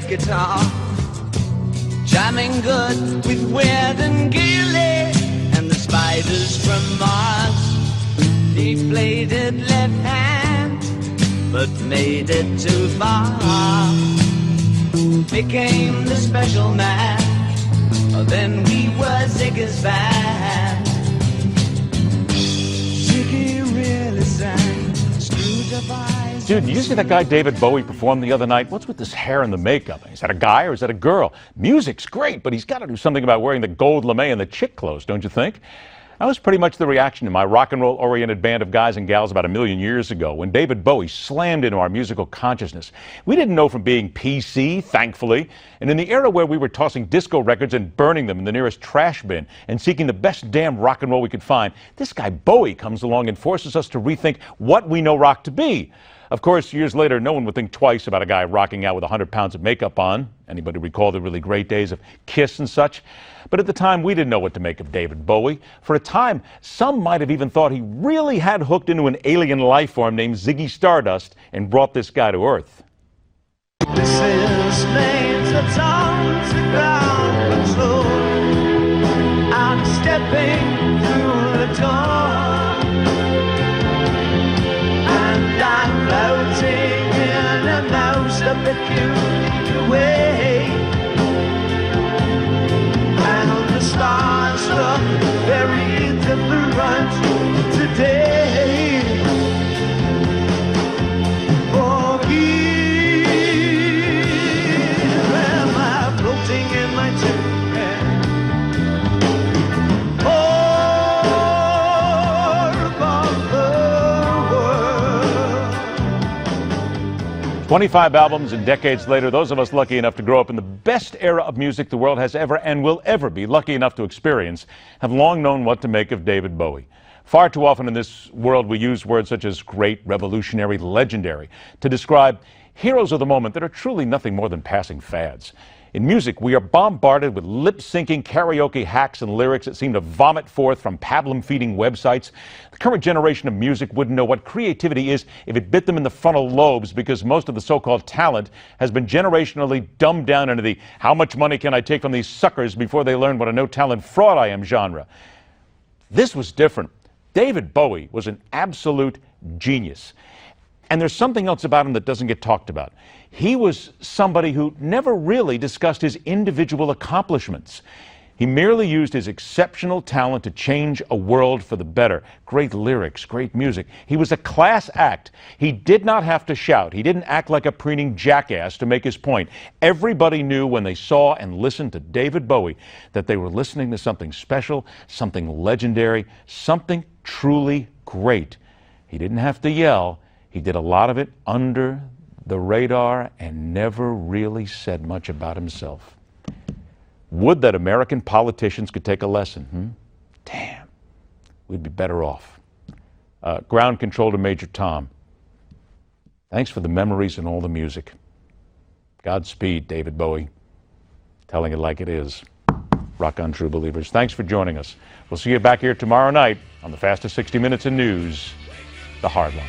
guitar, jamming good with Weird and Gilly and the Spiders from Mars. He played it left hand, but made it too far. Became the special man, then we were Ziggy's band. Ziggy really sang, Screwdriver. Dude, did you see that guy David Bowie perform the other night? What's with this hair and the makeup? Is that a guy or is that a girl? Music's great, but he's got to do something about wearing the gold lame and the chick clothes, don't you think? That was pretty much the reaction to my rock and roll oriented band of guys and gals about 1 million years ago when David Bowie slammed into our musical consciousness. We didn't know from being PC, thankfully, and in the era where we were tossing disco records and burning them in the nearest trash bin and seeking the best damn rock and roll we could find, this guy Bowie comes along and forces us to rethink what we know rock to be. Of course, years later, no one would think twice about a guy rocking out with 100 pounds of makeup on. Anybody recall the really great days of Kiss and such? But at the time, we didn't know what to make of David Bowie. For a time, some might have even thought he really had hooked into an alien life form named Ziggy Stardust and brought this guy to Earth. This is names that's on the ground control. I'm stepping through the door. Floating in a most peculiar way, and the stars look very different today. Oh, here am I floating in my chair. 25 albums and decades later, those of us lucky enough to grow up in the best era of music the world has ever and will ever be lucky enough to experience have long known what to make of David Bowie. Far too often in this world we use words such as great, revolutionary, legendary to describe heroes of the moment that are truly nothing more than passing fads. In music, we are bombarded with lip-syncing karaoke hacks and lyrics that seem to vomit forth from pablum-feeding websites. The current generation of music wouldn't know what creativity is if it bit them in the frontal lobes because most of the so-called talent has been generationally dumbed down into the how much money can I take from these suckers before they learn what a no-talent fraud I am genre. This was different. David Bowie was an absolute genius. And there's something else about him that doesn't get talked about. He was somebody who never really discussed his individual accomplishments. He merely used his exceptional talent to change a world for the better. Great lyrics, great music. He was a class act. He did not have to shout. He didn't act like a preening jackass to make his point. Everybody knew when they saw and listened to David Bowie that they were listening to something special, something legendary, something truly great. He didn't have to yell. He did a lot of it under the radar and never really said much about himself. Would that American politicians could take a lesson, Damn, we'd be better off. Ground control to Major Tom. Thanks for the memories and all the music. Godspeed, David Bowie. Telling it like it is. Rock on, true believers. Thanks for joining us. We'll see you back here tomorrow night on the fastest 60 minutes in news, The Hard Line.